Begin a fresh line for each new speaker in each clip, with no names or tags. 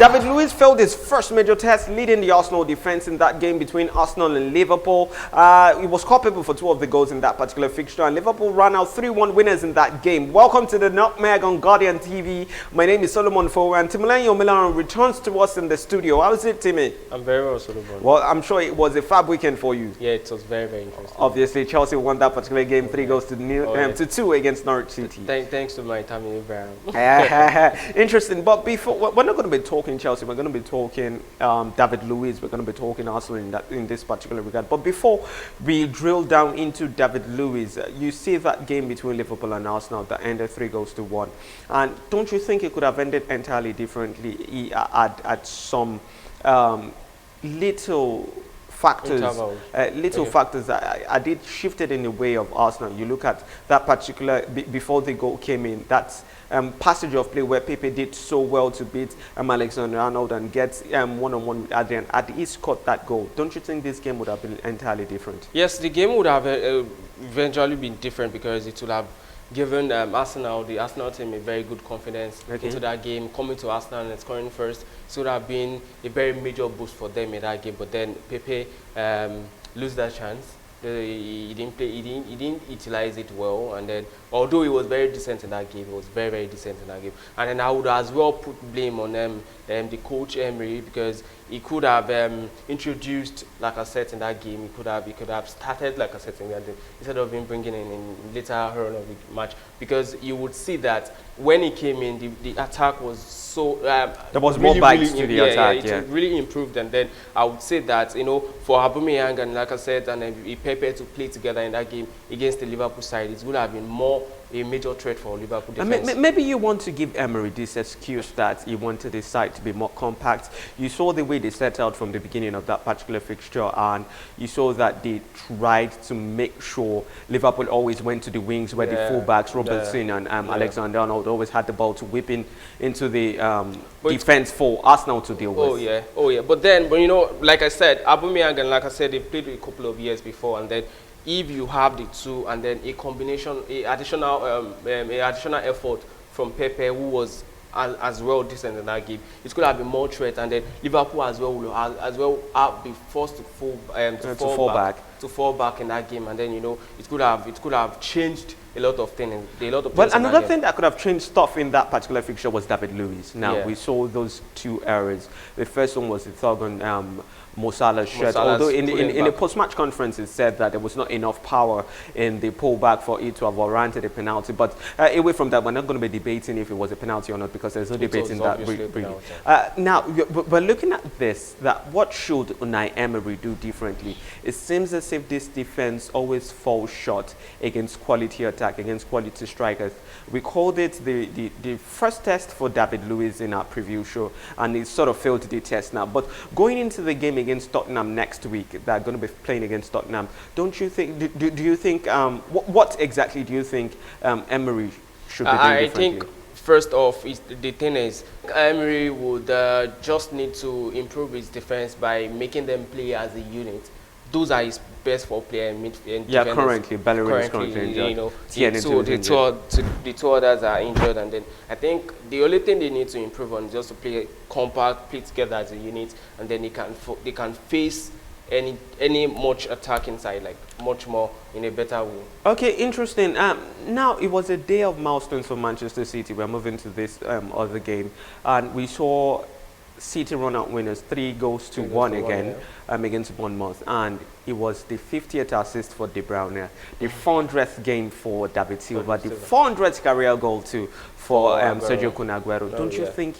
David Luiz failed his first major test, leading the Arsenal defence in that game between Arsenal and Liverpool. He was culpable for 2 of the goals in that particular fixture, and Liverpool ran out 3-1 winners in that game. Welcome to the Nutmeg on Guardian TV. My name is Solomon Fowe, and Timileyo Milan returns to us in the studio. How is it, Timmy?
I'm very well, Solomon.
Well, I'm sure it was a fab weekend for you.
Yeah, it was very, very interesting.
Obviously, Chelsea won that particular game, 3 goals to 2 against Norwich City.
Thanks to my Tammy Abraham.
Interesting, but before we're not going to be talking Chelsea, we're going to be talking David Luiz, we're going to be talking Arsenal in this particular regard. But before we drill down into David Luiz, you see that game between Liverpool and Arsenal that ended 3 goals to 1, and don't you think it could have ended entirely differently at some little factors, factors that did shifted in the way of Arsenal? You look at that particular, before the goal came in, that passage of play where Pepe did so well to beat Alexander-Arnold and get one-on-one with Adrian. Had he scored that goal, don't you think this game would have been entirely different?
Yes, the game would have eventually been different because it would have given the Arsenal team a very good confidence into that game. Coming to Arsenal and scoring first, it would have been a very major boost for them in that game. But then Pepe lose that chance. He didn't play. He didn't utilize it well. And then, although he was very decent in that game, he was very, very decent in that game. And then I would as well put blame on the coach Emery, because he could have introduced Lacazette in that game. He could have started Lacazette in that game instead of him bringing in later on of the match, because you would see that when he came in, the attack was so
there was more bites to the attack.
It really improved. And then I would say that, you know, for Aubameyang and Lacazette and Pepe to play together in that game against the Liverpool side, it would have been more a major threat for Liverpool defense.
Maybe you want to give Emery this excuse that he wanted his side to be more compact. You saw the way they set out from the beginning of that particular fixture, and you saw that they tried to make sure Liverpool always went to the wings where the fullbacks, Robertson and Alexander-Arnold, always had the ball to whip into the defense for Arsenal to deal with.
Oh yeah. But then, you know, like I said, Aubameyang and like I said, they played a couple of years before, and then if you have the two and then a combination, additional effort from Pepe, who was as well decent in that game, it could have been more threat, and then Liverpool as well will be forced to fall back in that game, and then, you know, it could have changed a lot of things.
Well, another thing that could have changed stuff in that particular fixture was David Luiz. Now we saw those 2 errors. The first one was the third on Mo Salah's shirt. Although in the post-match conference it said that there was not enough power in the pullback for it to have warranted a penalty. But away from that, we're not going to be debating if it was a penalty or not, because there's no debate in that. Now, we're looking at this, that what should Unai Emery do differently? It seems as if this defense always falls short against quality attack, against quality strikers. We called it the first test for David Luiz in our preview show, and it sort of failed the test now. But going into the game against Tottenham next week, they're going to be playing against Tottenham. Don't you think? Do you think? What exactly do you think Emery should be doing differently?
I think first off, the thing is, Emery would just need to improve his defense by making them play as a unit. Those are his best 4 player midfield.
Yeah, currently Bellerin is currently injured.
You know, the 2 others are injured, and then I think the only thing they need to improve on is just to play compact, play together as a unit, and then they can face any much attack inside, like much more in a better way. Okay,
interesting. Now it was a day of milestones for Manchester City. We're moving to this other game, and we saw City run out winners 3 goals to 1 again against Bournemouth, and it was the 50th assist for De Bruyne, the 400th game for David Silva, the 400th career goal too for Sergio Kun Aguero. Don't you think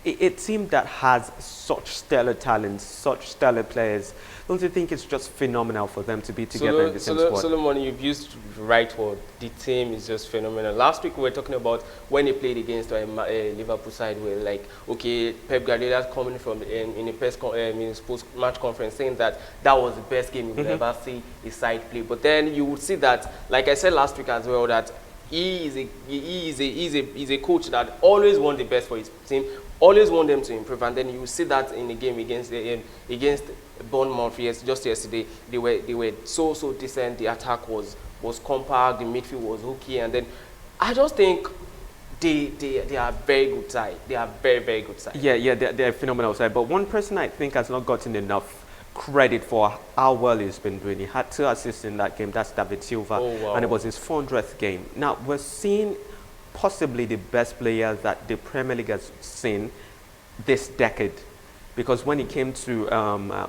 a team that has such stellar talents, such stellar players, don't you think it's just phenomenal for them to be together in the same squad?
Solomon, you've used the right word. The team is just phenomenal. Last week we were talking about when they played against a Liverpool side, where, like, okay, Pep Guardiola's coming from in a post-match conference saying that was the best game you would ever see a side play. But then you would see that, like I said last week as well, that he is a coach that always wants the best for his team, always want them to improve, and then you see that in the game against Bournemouth just yesterday. They were so decent. The attack was compact, the midfield was hooky, and then I just think they are very good side. They are very, very good side.
Yeah, they're a phenomenal side. But one person I think has not gotten enough credit for how well he's been doing. He had 2 assists in that game. That's David Silva.
Oh, wow.
And it was his 400th game. Now, we're seeing possibly the best player that the Premier League has seen this decade. Because when he came to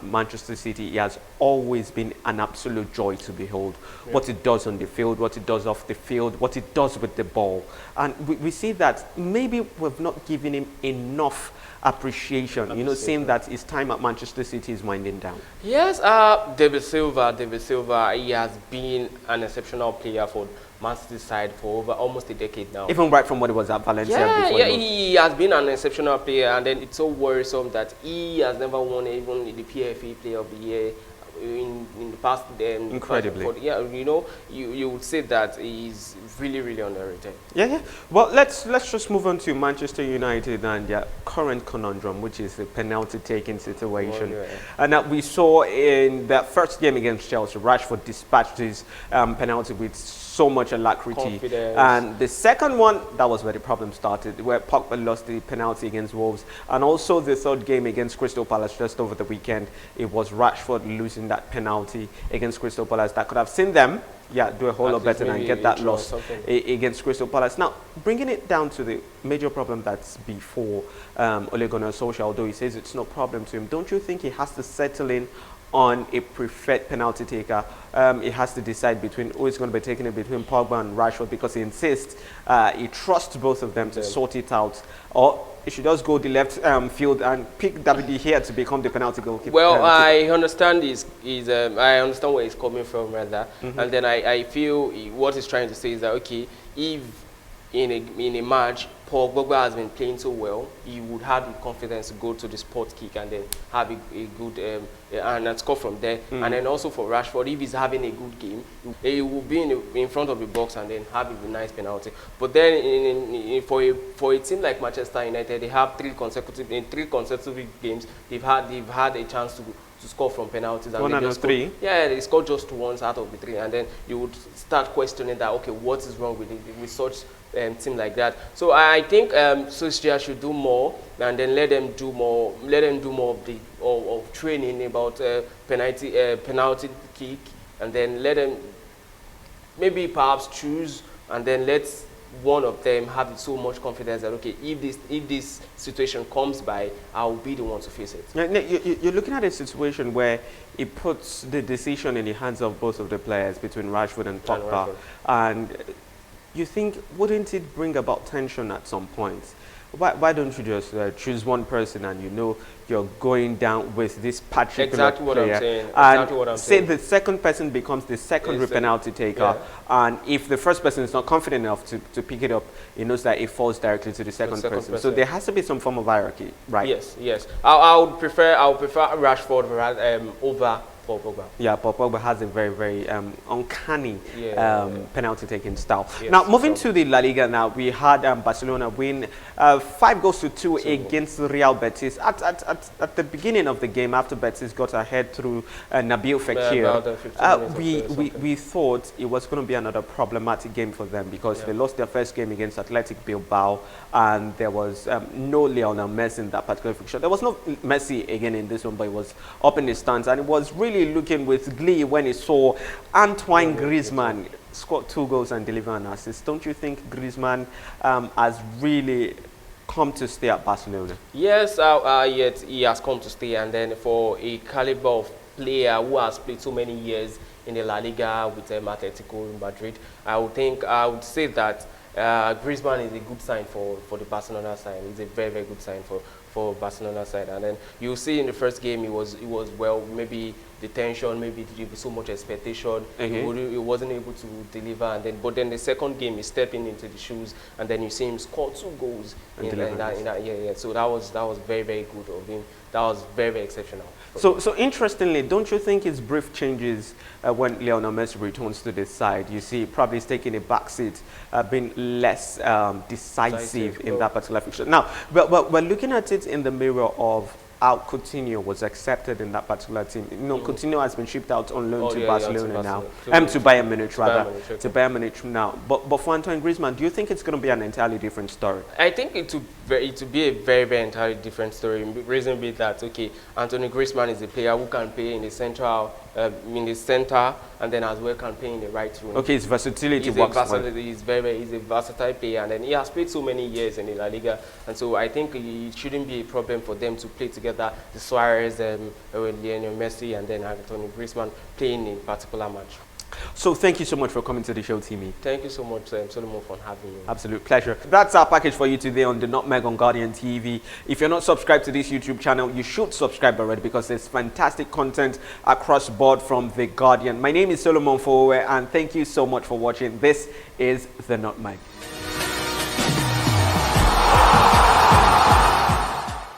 Manchester City, he has always been an absolute joy to behold. Yeah. What he does on the field, what he does off the field, what he does with the ball. And we see that maybe we've not given him enough appreciation, you know, saying that his time at Manchester City is winding down.
Yes, David Silva, he has been an exceptional player for Man City side for over almost a decade now.
Even right from what he was at Valencia before.
Yeah, he has been an exceptional player, and then it's so worrisome that he has never won even the PFA Player of the Year in the past.
Incredibly.
Yeah, you know, you would say that he's really, really underrated.
Yeah. Well, let's just move on to Manchester United and their current conundrum, which is the penalty-taking situation.
Oh, yeah.
And we saw in that first game against Chelsea, Rashford dispatched his penalty with so much alacrity.
Confidence.
And the second one, that was where the problem started, where Pogba lost the penalty against Wolves. And also the third game against Crystal Palace just over the weekend, it was Rashford losing that penalty against Crystal Palace that could have seen them do a whole lot better and get that loss against Crystal Palace. Now, bringing it down to the major problem that's before Ole Gunnar Solskjaer, although he says it's no problem to him, don't you think he has to settle in on a preferred penalty taker? He has to decide between who is going to be taking it between Pogba and Rashford, because he insists he trusts both of them to sort it out, or he should just go the left field and pick David De Gea to become the penalty goalkeeper.
Well, I understand I understand where he's coming from, rather, and then I feel what he's trying to say is that, okay, if in a match Pogba has been playing so well, he would have the confidence to go to the spot kick and then have a good and score from there. And then also for Rashford, if he's having a good game, he will be in front of the box and then have a nice penalty. But then for a team like Manchester United, they have 3 consecutive games. They've had a chance to score from penalties. And
1 out of 3?
Yeah, they scored just once out of the 3, and then you would start questioning that, okay, what is wrong with such team like that? So I think Solskjaer should do more, and then let them do more of training about penalty kick, and then let them maybe perhaps choose, and then let one of them have so much confidence that, okay, if this situation comes by, I'll be the one to face it.
You're looking at a situation where it puts the decision in the hands of both of the players between Rashford and Pogba, and you think, wouldn't it bring about tension at some point? Why don't you just choose one person and you know you're going down with this particular
exactly what
player,
I'm saying.
and
exactly what I'm
say
saying.
the second person becomes the secondary penalty taker, and if the first person is not confident enough to pick it up, he knows that it falls directly to the second person. So there has to be some form of hierarchy, right?
Yes. I would prefer Rashford over Pogba.
Yeah, Pogba has a very, very uncanny penalty-taking style.
Yes,
now, moving to the La Liga now, we had Barcelona win 5-2 against Real Betis. At the beginning of the game, after Betis got ahead through Nabil Fekir, we thought it was going to be another problematic game for them, because they lost their first game against Athletic Bilbao, and there was no Lionel Messi in that particular fixture. There was no Messi again in this one, but it was up in the stands, and it was really looking with glee when he saw Antoine Griezmann score 2 goals and deliver an assist. Don't you think Griezmann has really come to stay at Barcelona?
Yes, yet he has come to stay, and then for a caliber of player who has played so many years in the La Liga with Atletico Madrid, I would say that Griezmann is a good sign for the Barcelona side. It's a very, very good sign for Barcelona side. And then you see in the first game it was well, maybe the tension, maybe so much expectation, he wasn't able to deliver, but then the second game he's stepping into the shoes, and then you see him score 2 goals in that. So that was very, very good of him. That was very, very exceptional.
So interestingly, don't you think his brief changes when Lionel Messi returns to the side? You see, probably he's taking a backseat, being less decisive in that particular fixture. Now, we're looking at it in the mirror of how Coutinho was accepted in that particular team. You know, Coutinho has been shipped out on loan to Barcelona now. To Bayern Munich, rather. To Bayern Munich now. But for Antoine Griezmann, do you think it's going to be an entirely different story?
I think it will be a very, very entirely different story. Reason being that, okay, Antoine Griezmann is a player who can play in the central, in the center, and then as well can play in the right wing.
Okay, his versatility
works well. He's he's a versatile player, and then he has played so many years in the La Liga, and so I think it shouldn't be a problem for them to play together. The Suarez, Lionel Messi, and then Antoine Griezmann playing in a particular match.
So thank you so much for coming to the show, Timmy.
Thank you so much, Solomon, for having me.
Absolute pleasure. That's our package for you today on The Nutmeg on Guardian TV. If you're not subscribed to this YouTube channel, you should subscribe already because there's fantastic content across board from The Guardian. My name is Solomon Fowe, and thank you so much for watching. This is The Nutmeg.